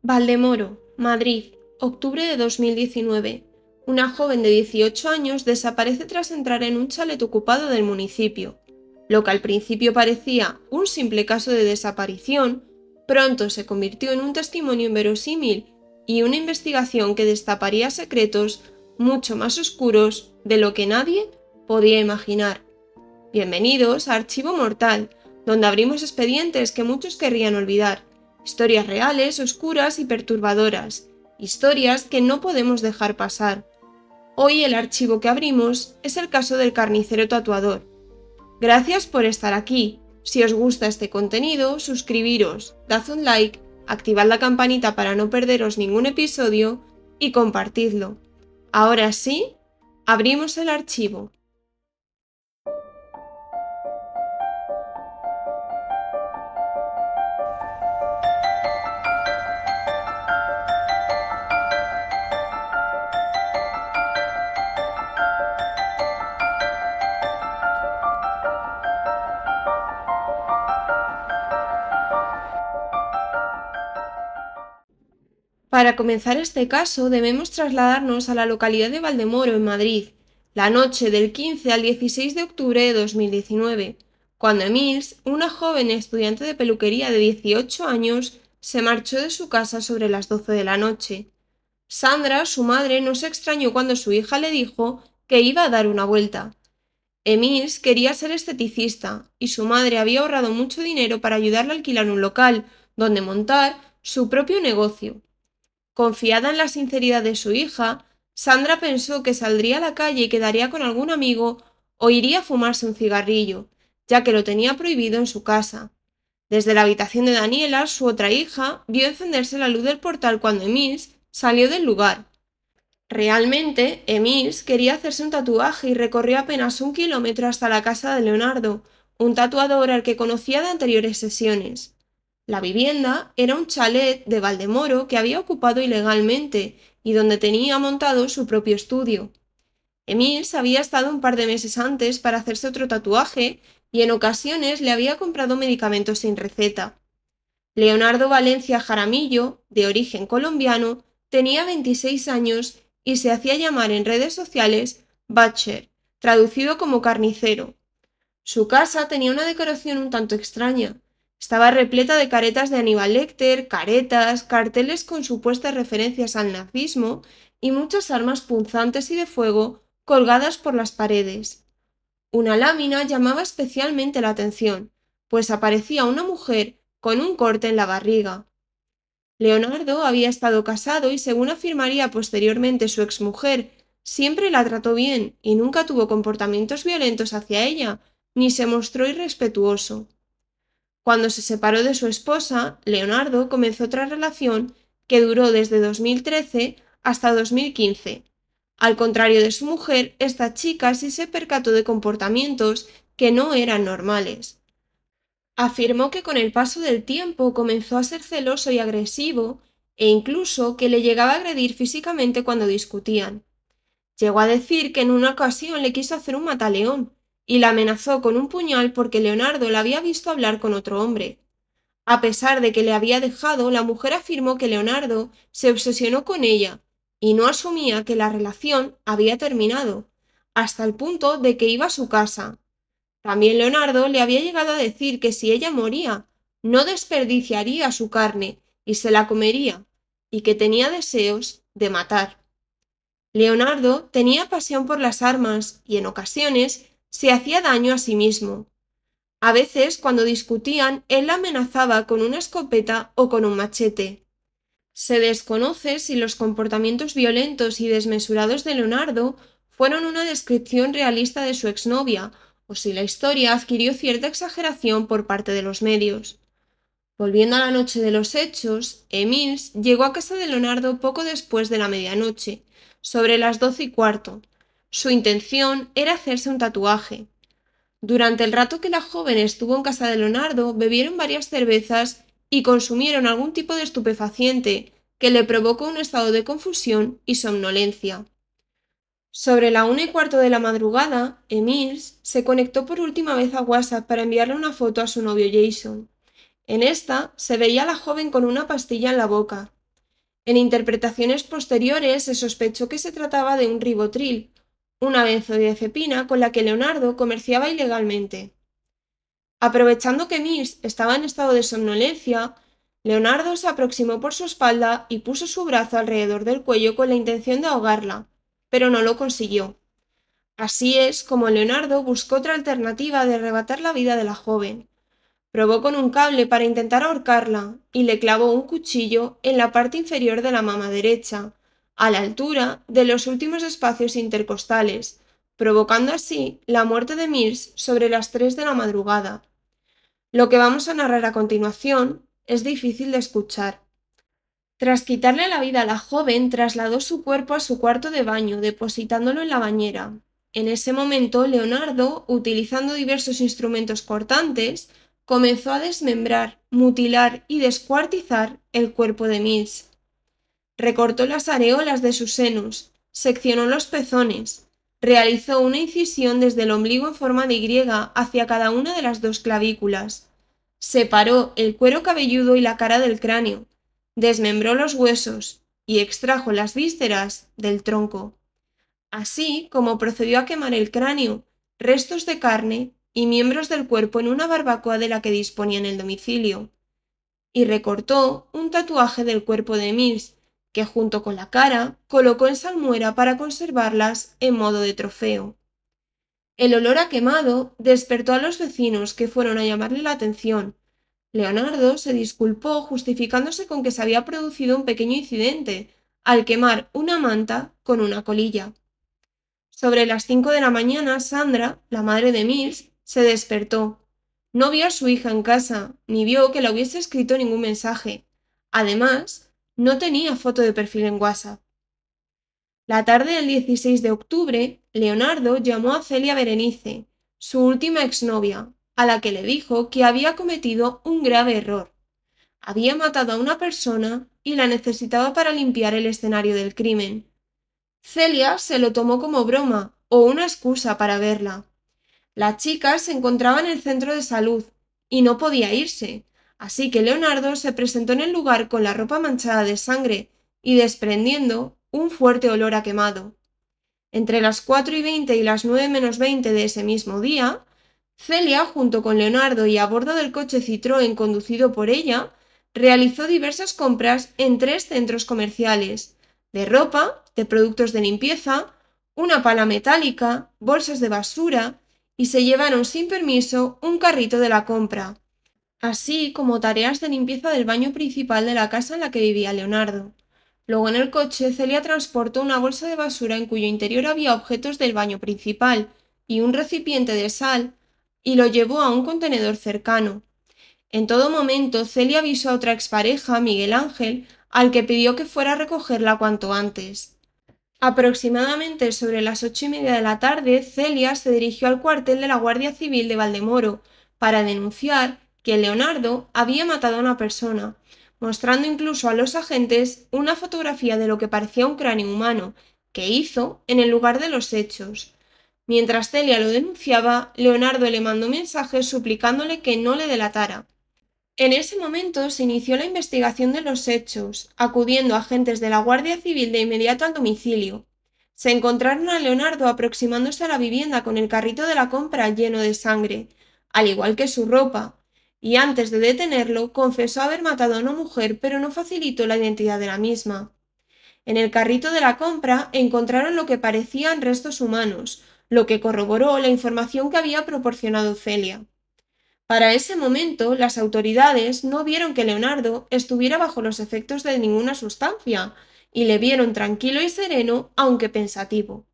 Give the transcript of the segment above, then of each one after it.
Valdemoro, Madrid, octubre de 2019. Una joven de 18 años desaparece tras entrar en un chalet ocupado del municipio. Lo que al principio parecía un simple caso de desaparición, pronto se convirtió en un testimonio inverosímil y una investigación que destaparía secretos mucho más oscuros de lo que nadie podía imaginar. Bienvenidos a Archivo Mortal, donde abrimos expedientes que muchos querrían olvidar. Historias reales, oscuras y perturbadoras. Historias que no podemos dejar pasar. Hoy el archivo que abrimos es el caso del carnicero tatuador. Gracias por estar aquí. Si os gusta este contenido, suscribiros, dad un like, activad la campanita para no perderos ningún episodio y compartidlo. Ahora sí, abrimos el archivo. Para comenzar este caso debemos trasladarnos a la localidad de Valdemoro, en Madrid, la noche del 15 al 16 de octubre de 2019, cuando Emils, una joven estudiante de peluquería de 18 años, se marchó de su casa sobre las 12 de la noche. Sandra, su madre, no se extrañó cuando su hija le dijo que iba a dar una vuelta. Emils quería ser esteticista y su madre había ahorrado mucho dinero para ayudarle a alquilar un local donde montar su propio negocio. Confiada en la sinceridad de su hija, Sandra pensó que saldría a la calle y quedaría con algún amigo o iría a fumarse un cigarrillo, ya que lo tenía prohibido en su casa. Desde la habitación de Daniela, su otra hija, vio encenderse la luz del portal cuando Emils salió del lugar. Realmente, Emils quería hacerse un tatuaje y recorrió apenas 1 kilómetro hasta la casa de Leonardo, un tatuador al que conocía de anteriores sesiones. La vivienda era un chalet de Valdemoro que había ocupado ilegalmente y donde tenía montado su propio estudio. Emils había estado un par de meses antes para hacerse otro tatuaje y en ocasiones le había comprado medicamentos sin receta. Leonardo Valencia Jaramillo, de origen colombiano, tenía 26 años y se hacía llamar en redes sociales Butcher, traducido como carnicero. Su casa tenía una decoración un tanto extraña. Estaba repleta de caretas de Aníbal Lecter, caretas, carteles con supuestas referencias al nazismo y muchas armas punzantes y de fuego colgadas por las paredes. Una lámina llamaba especialmente la atención, pues aparecía una mujer con un corte en la barriga. Leonardo había estado casado y, según afirmaría posteriormente su exmujer, siempre la trató bien y nunca tuvo comportamientos violentos hacia ella, ni se mostró irrespetuoso. Cuando se separó de su esposa, Leonardo comenzó otra relación que duró desde 2013 hasta 2015. Al contrario de su mujer, esta chica sí se percató de comportamientos que no eran normales. Afirmó que con el paso del tiempo comenzó a ser celoso y agresivo e incluso que le llegaba a agredir físicamente cuando discutían. Llegó a decir que en una ocasión le quiso hacer un mataleón y la amenazó con un puñal porque Leonardo la había visto hablar con otro hombre. A pesar de que le había dejado, la mujer afirmó que Leonardo se obsesionó con ella y no asumía que la relación había terminado, hasta el punto de que iba a su casa. También Leonardo le había llegado a decir que si ella moría, no desperdiciaría su carne y se la comería, y que tenía deseos de matar. Leonardo tenía pasión por las armas y en ocasiones se hacía daño a sí mismo. A veces, cuando discutían, él la amenazaba con una escopeta o con un machete. Se desconoce si los comportamientos violentos y desmesurados de Leonardo fueron una descripción realista de su exnovia, o si la historia adquirió cierta exageración por parte de los medios. Volviendo a la noche de los hechos, Emils llegó a casa de Leonardo poco después de la medianoche, sobre las 12:15. Su intención era hacerse un tatuaje. Durante el rato que la joven estuvo en casa de Leonardo, bebieron varias cervezas y consumieron algún tipo de estupefaciente que le provocó un estado de confusión y somnolencia. Sobre la 1:15 de la madrugada, Emils se conectó por última vez a WhatsApp para enviarle una foto a su novio Jason. En esta se veía a la joven con una pastilla en la boca. En interpretaciones posteriores se sospechó que se trataba de un ribotril, una benzodiazepina con la que Leonardo comerciaba ilegalmente. Aprovechando que Mills estaba en estado de somnolencia, Leonardo se aproximó por su espalda y puso su brazo alrededor del cuello con la intención de ahogarla, pero no lo consiguió. Así es como Leonardo buscó otra alternativa de arrebatar la vida de la joven. Probó con un cable para intentar ahorcarla y le clavó un cuchillo en la parte inferior de la mama derecha, a la altura de los últimos espacios intercostales, provocando así la muerte de Mills sobre las 3 de la madrugada. Lo que vamos a narrar a continuación es difícil de escuchar. Tras quitarle la vida a la joven, trasladó su cuerpo a su cuarto de baño, depositándolo en la bañera. En ese momento, Leonardo, utilizando diversos instrumentos cortantes, comenzó a desmembrar, mutilar y descuartizar el cuerpo de Mills. Recortó las areolas de sus senos, seccionó los pezones, realizó una incisión desde el ombligo en forma de Y hacia cada una de las 2 clavículas, separó el cuero cabelludo y la cara del cráneo, desmembró los huesos y extrajo las vísceras del tronco, así como procedió a quemar el cráneo, restos de carne y miembros del cuerpo en una barbacoa de la que disponía en el domicilio, y recortó un tatuaje del cuerpo de Mills, que junto con la cara colocó en salmuera para conservarlas en modo de trofeo. El olor a quemado despertó a los vecinos, que fueron a llamarle la atención. Leonardo se disculpó justificándose con que se había producido un pequeño incidente al quemar una manta con una colilla. Sobre las 5 de la mañana, Sandra, la madre de Mills, se despertó. No vio a su hija en casa, ni vio que le hubiese escrito ningún mensaje. Además, no tenía foto de perfil en WhatsApp. La tarde del 16 de octubre, Leonardo llamó a Celia Berenice, su última exnovia, a la que le dijo que había cometido un grave error. Había matado a una persona y la necesitaba para limpiar el escenario del crimen. Celia se lo tomó como broma o una excusa para verla. La chica se encontraba en el centro de salud y no podía irse, así que Leonardo se presentó en el lugar con la ropa manchada de sangre y desprendiendo un fuerte olor a quemado. Entre las 4:20 y las 9:20 de ese mismo día, Celia, junto con Leonardo y a bordo del coche Citroën conducido por ella, realizó diversas compras en 3 centros comerciales, de ropa, de productos de limpieza, una pala metálica, bolsas de basura, y se llevaron sin permiso un carrito de la compra, así como tareas de limpieza del baño principal de la casa en la que vivía Leonardo. Luego en el coche, Celia transportó una bolsa de basura en cuyo interior había objetos del baño principal y un recipiente de sal, y lo llevó a un contenedor cercano. En todo momento, Celia avisó a otra expareja, Miguel Ángel, al que pidió que fuera a recogerla cuanto antes. Aproximadamente sobre las 8:30 de la tarde, Celia se dirigió al cuartel de la Guardia Civil de Valdemoro para denunciar que Leonardo había matado a una persona, mostrando incluso a los agentes una fotografía de lo que parecía un cráneo humano, que hizo en el lugar de los hechos. Mientras Celia lo denunciaba, Leonardo le mandó mensajes suplicándole que no le delatara. En ese momento se inició la investigación de los hechos, acudiendo agentes de la Guardia Civil de inmediato al domicilio. Se encontraron a Leonardo aproximándose a la vivienda con el carrito de la compra lleno de sangre, al igual que su ropa, y antes de detenerlo confesó haber matado a una mujer, pero no facilitó la identidad de la misma. En el carrito de la compra encontraron lo que parecían restos humanos, lo que corroboró la información que había proporcionado Celia. Para ese momento, las autoridades no vieron que Leonardo estuviera bajo los efectos de ninguna sustancia y le vieron tranquilo y sereno, aunque pensativo.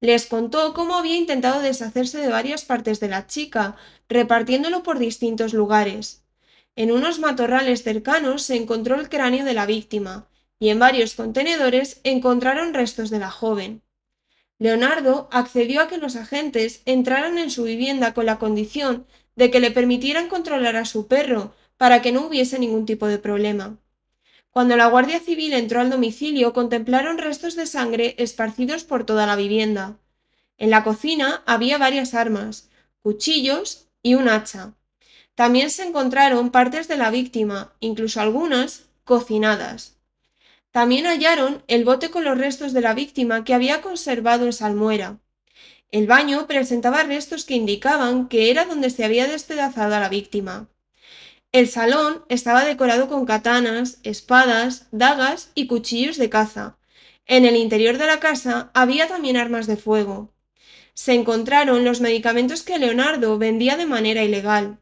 Les contó cómo había intentado deshacerse de varias partes de la chica, repartiéndolo por distintos lugares. En unos matorrales cercanos se encontró el cráneo de la víctima, y en varios contenedores encontraron restos de la joven. Leonardo accedió a que los agentes entraran en su vivienda con la condición de que le permitieran controlar a su perro para que no hubiese ningún tipo de problema. Cuando la Guardia Civil entró al domicilio, contemplaron restos de sangre esparcidos por toda la vivienda. En la cocina había varias armas, cuchillos y un hacha. También se encontraron partes de la víctima, incluso algunas cocinadas. También hallaron el bote con los restos de la víctima que había conservado en salmuera. El baño presentaba restos que indicaban que era donde se había despedazado a la víctima. El salón estaba decorado con katanas, espadas, dagas y cuchillos de caza. En el interior de la casa había también armas de fuego. Se encontraron los medicamentos que Leonardo vendía de manera ilegal.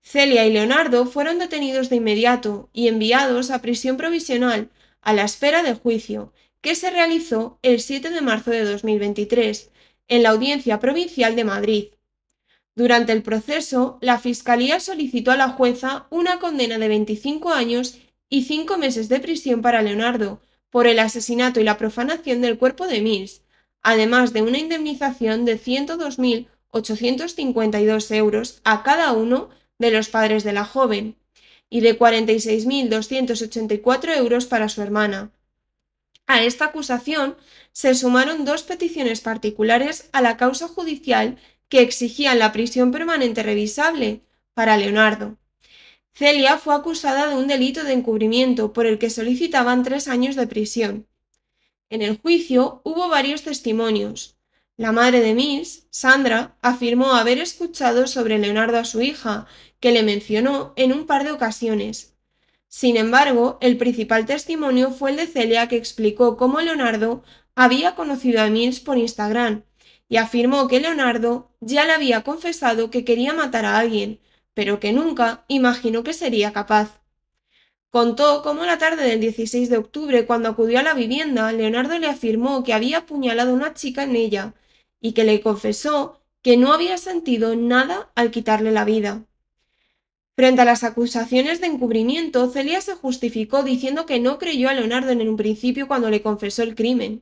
Celia y Leonardo fueron detenidos de inmediato y enviados a prisión provisional a la espera del juicio, que se realizó el 7 de marzo de 2023 en la Audiencia Provincial de Madrid. Durante el proceso, la Fiscalía solicitó a la jueza una condena de 25 años y 5 meses de prisión para Leonardo por el asesinato y la profanación del cuerpo de Mills, además de una indemnización de 102.852 euros a cada uno de los padres de la joven y de 46.284 euros para su hermana. A esta acusación se sumaron 2 peticiones particulares a la causa judicial que exigían la prisión permanente revisable para Leonardo. Celia fue acusada de un delito de encubrimiento por el que solicitaban 3 años de prisión. En el juicio hubo varios testimonios. La madre de Mills, Sandra, afirmó haber escuchado sobre Leonardo a su hija, que le mencionó en un par de ocasiones. Sin embargo, el principal testimonio fue el de Celia, que explicó cómo Leonardo había conocido a Mills por Instagram y afirmó que Leonardo ya le había confesado que quería matar a alguien, pero que nunca imaginó que sería capaz. Contó cómo la tarde del 16 de octubre, cuando acudió a la vivienda, Leonardo le afirmó que había apuñalado a una chica en ella y que le confesó que no había sentido nada al quitarle la vida. Frente a las acusaciones de encubrimiento, Celia se justificó diciendo que no creyó a Leonardo en un principio cuando le confesó el crimen.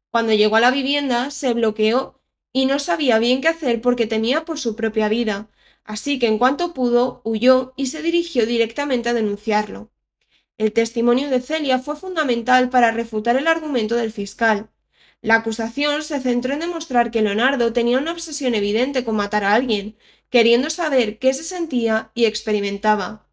Cuando llegó a la vivienda, se bloqueó y no sabía bien qué hacer porque temía por su propia vida, así que en cuanto pudo, huyó y se dirigió directamente a denunciarlo. El testimonio de Celia fue fundamental para refutar el argumento del fiscal. La acusación se centró en demostrar que Leonardo tenía una obsesión evidente con matar a alguien, queriendo saber qué se sentía y experimentaba.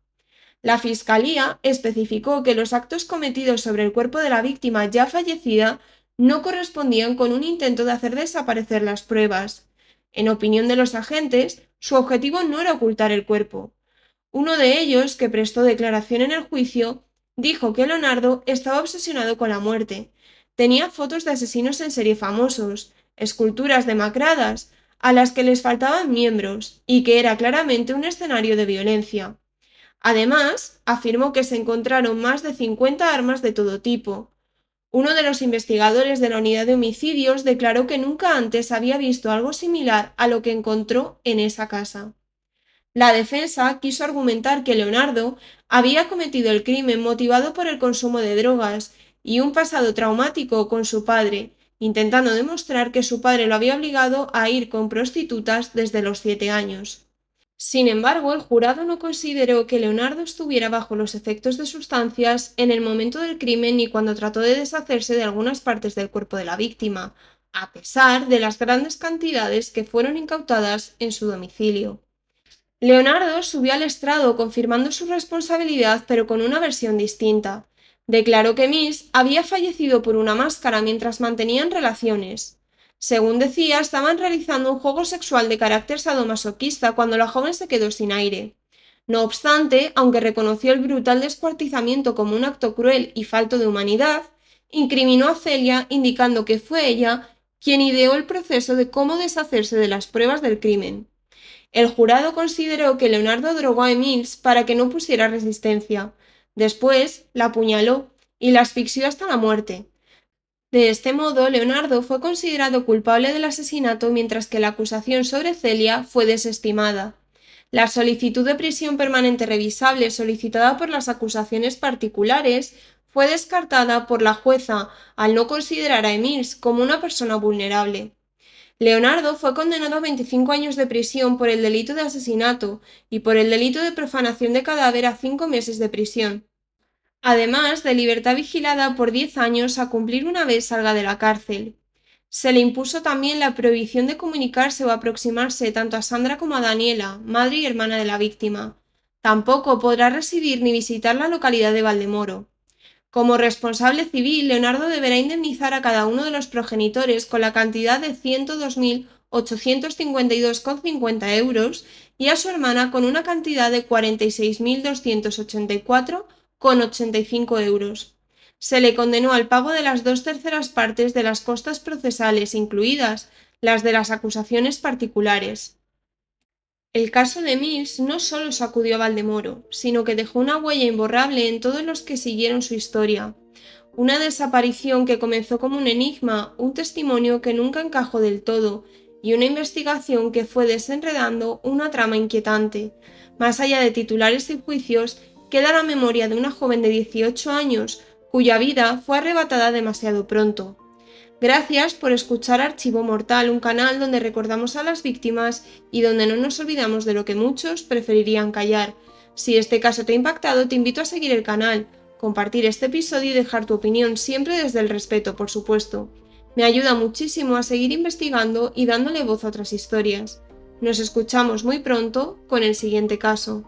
La Fiscalía especificó que los actos cometidos sobre el cuerpo de la víctima ya fallecida no correspondían con un intento de hacer desaparecer las pruebas. En opinión de los agentes, su objetivo no era ocultar el cuerpo. Uno de ellos, que prestó declaración en el juicio, dijo que Leonardo estaba obsesionado con la muerte. Tenía fotos de asesinos en serie famosos, esculturas demacradas, a las que les faltaban miembros, y que era claramente un escenario de violencia. Además, afirmó que se encontraron más de 50 armas de todo tipo. Uno de los investigadores de la unidad de homicidios declaró que nunca antes había visto algo similar a lo que encontró en esa casa. La defensa quiso argumentar que Leonardo había cometido el crimen motivado por el consumo de drogas y un pasado traumático con su padre, intentando demostrar que su padre lo había obligado a ir con prostitutas desde los 7 años. Sin embargo, el jurado no consideró que Leonardo estuviera bajo los efectos de sustancias en el momento del crimen ni cuando trató de deshacerse de algunas partes del cuerpo de la víctima, a pesar de las grandes cantidades que fueron incautadas en su domicilio. Leonardo subió al estrado confirmando su responsabilidad, pero con una versión distinta. Declaró que Miss había fallecido por una máscara mientras mantenían relaciones. Según decía, estaban realizando un juego sexual de carácter sadomasoquista cuando la joven se quedó sin aire. No obstante, aunque reconoció el brutal descuartizamiento como un acto cruel y falto de humanidad, incriminó a Celia indicando que fue ella quien ideó el proceso de cómo deshacerse de las pruebas del crimen. El jurado consideró que Leonardo drogó a Mills para que no pusiera resistencia. Después la apuñaló y la asfixió hasta la muerte. De este modo, Leonardo fue considerado culpable del asesinato, mientras que la acusación sobre Celia fue desestimada. La solicitud de prisión permanente revisable solicitada por las acusaciones particulares fue descartada por la jueza al no considerar a Mills como una persona vulnerable. Leonardo fue condenado a 25 años de prisión por el delito de asesinato y por el delito de profanación de cadáver a 5 meses de prisión, además de libertad vigilada por 10 años a cumplir una vez salga de la cárcel. Se le impuso también la prohibición de comunicarse o aproximarse tanto a Sandra como a Daniela, madre y hermana de la víctima. Tampoco podrá residir ni visitar la localidad de Valdemoro. Como responsable civil, Leonardo deberá indemnizar a cada uno de los progenitores con la cantidad de 102.852,50 euros y a su hermana con una cantidad de 46.284,85 euros. Se le condenó al pago de las 2/3 partes de las costas procesales, incluidas las de las acusaciones particulares. El caso de Mills no solo sacudió a Valdemoro, sino que dejó una huella imborrable en todos los que siguieron su historia. Una desaparición que comenzó como un enigma, un testimonio que nunca encajó del todo, y una investigación que fue desenredando una trama inquietante. Más allá de titulares y juicios, queda la memoria de una joven de 18 años, cuya vida fue arrebatada demasiado pronto. Gracias por escuchar Archivo Mortal, un canal donde recordamos a las víctimas y donde no nos olvidamos de lo que muchos preferirían callar. Si este caso te ha impactado, te invito a seguir el canal, compartir este episodio y dejar tu opinión, siempre desde el respeto, por supuesto. Me ayuda muchísimo a seguir investigando y dándole voz a otras historias. Nos escuchamos muy pronto con el siguiente caso.